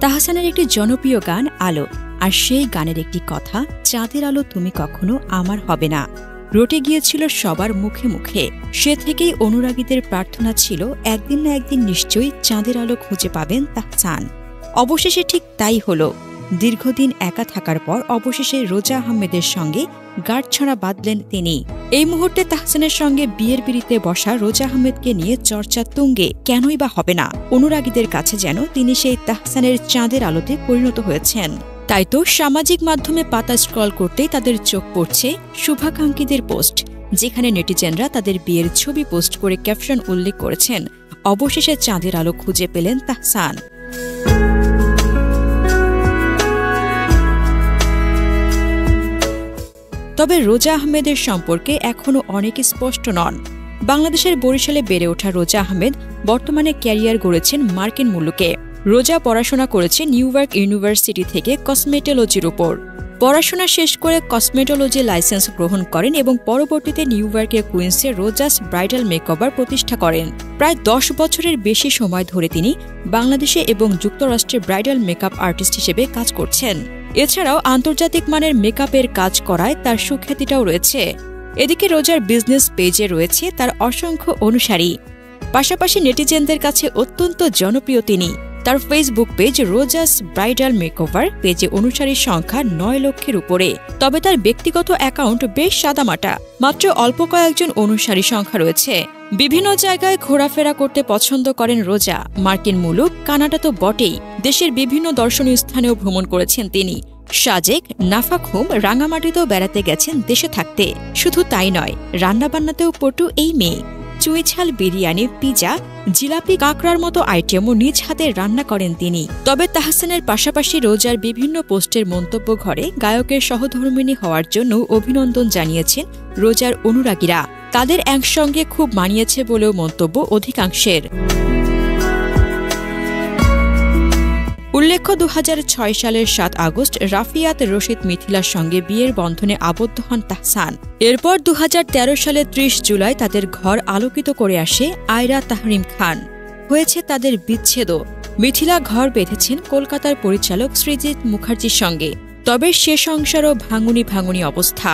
তাহসানের একটি জনপ্রিয় গান আলো, আর সেই গানের একটি কথা, চাঁদের আলো তুমি কখনো আমার হবে না, রটে গিয়েছিল সবার মুখে মুখে। সে থেকেই অনুরাগীদের প্রার্থনা ছিল একদিন না একদিন নিশ্চয়ই চাঁদের আলো খুঁজে পাবেন তাহসান। অবশেষে ঠিক তাই হল। দীর্ঘদিন একা থাকার পর অবশেষে রোজা আহমেদের সঙ্গে গাঁটছড়া বাঁধলেন তিনি। এই মুহূর্তে তাহসানের সঙ্গে বিয়ের পিঁড়িতে বসা রোজা আহমেদকে নিয়ে চর্চা তুঙ্গে। কেনই বা হবে না? অনুরাগীদের কাছে যেন তিনি সেই তাহসানের চাঁদের আলোতে পরিণত হয়েছেন। তাই তো সামাজিক মাধ্যমে পাতা স্ক্রল করতেই তাদের চোখ পড়ছে শুভাকাঙ্ক্ষীদের পোস্ট, যেখানে নেটিজেনরা তাদের বিয়ের ছবি পোস্ট করে ক্যাপশন উল্লেখ করেছেন, অবশেষে চাঁদের আলো খুঁজে পেলেন তাহসান। তবে রোজা আহমেদের সম্পর্কে এখনও অনেকে স্পষ্ট নন। বাংলাদেশের বরিশালে বেড়ে ওঠা রোজা আহমেদ বর্তমানে ক্যারিয়ার গড়েছেন মার্কিন মুলুকে। রোজা পড়াশোনা করেছে নিউ ইয়র্ক ইউনিভার্সিটি থেকে কসমেটোলজির উপর। পড়াশোনা শেষ করে কসমেটোলজি লাইসেন্স গ্রহণ করেন এবং পরবর্তীতে নিউ ইয়র্কের কুইন্সে রোজাস ব্রাইডাল মেকওভার প্রতিষ্ঠা করেন। প্রায় 10 বছরের বেশি সময় ধরে তিনি বাংলাদেশে এবং যুক্তরাষ্ট্রে ব্রাইডাল মেকআপ আর্টিস্ট হিসেবে কাজ করছেন। এছাড়াও আন্তর্জাতিক মানের মেকআপের কাজ করায় তার সুখ্যাতিটাও রয়েছে। এদিকে রোজার বিজনেস পেজে রয়েছে তার অসংখ্য অনুসারী। পাশাপাশি নেটিজেনদের কাছে অত্যন্ত জনপ্রিয় তিনি। তার ফেসবুক পেজ রোজাস ব্রাইডাল মেকওভার পেজে অনুসারীর সংখ্যা 9 লক্ষের উপরে। তবে তার ব্যক্তিগত অ্যাকাউন্ট বেশ সাদামাটা, মাত্র অল্প কয়েকজন অনুসারী সংখ্যা রয়েছে। বিভিন্ন জায়গায় ঘোরাফেরা করতে পছন্দ করেন রোজা। মার্কিন মুলুক, কানাডা তো বটেই, দেশের বিভিন্ন দর্শনীয় স্থানেও ভ্রমণ করেছেন তিনি। সাজেক, নাফাখুম, রাঙামাটিতেও বেড়াতে গেছেন দেশে থাকতে। শুধু তাই নয়, রান্নাবান্নাতেও পটু এই মেয়ে। চুইঝাল, বিরিয়ানি, পিজা, জিলাপি, কাঁকড়ার মতো আইটেমও নিজ হাতে রান্না করেন তিনি। তবে তাহসানের পাশাপাশি রোজার বিভিন্ন পোস্টের মন্তব্য ঘরে গায়কের সহধর্মিণী হওয়ার জন্য অভিনন্দন জানিয়েছেন রোজার অনুরাগীরা। তাদের একসঙ্গে খুব মানিয়েছে বলেও মন্তব্য অধিকাংশের। উল্লেখ্য, 2006 সালের 7 আগস্ট রাফিয়াত রশিদ মিথিলার সঙ্গে বিয়ের বন্ধনে আবদ্ধ হন তাহসান। এরপর 2013 সালের 30 জুলাই তাদের ঘর আলোকিত করে আসে আয়রা তাহরিম খান। হয়েছে তাদের বিচ্ছেদও। মিথিলা ঘর বেঁধেছেন কলকাতার পরিচালক সৃজিত মুখার্জির সঙ্গে। তবে সে সংসারও ভাঙুনি ভাঙুনি অবস্থা।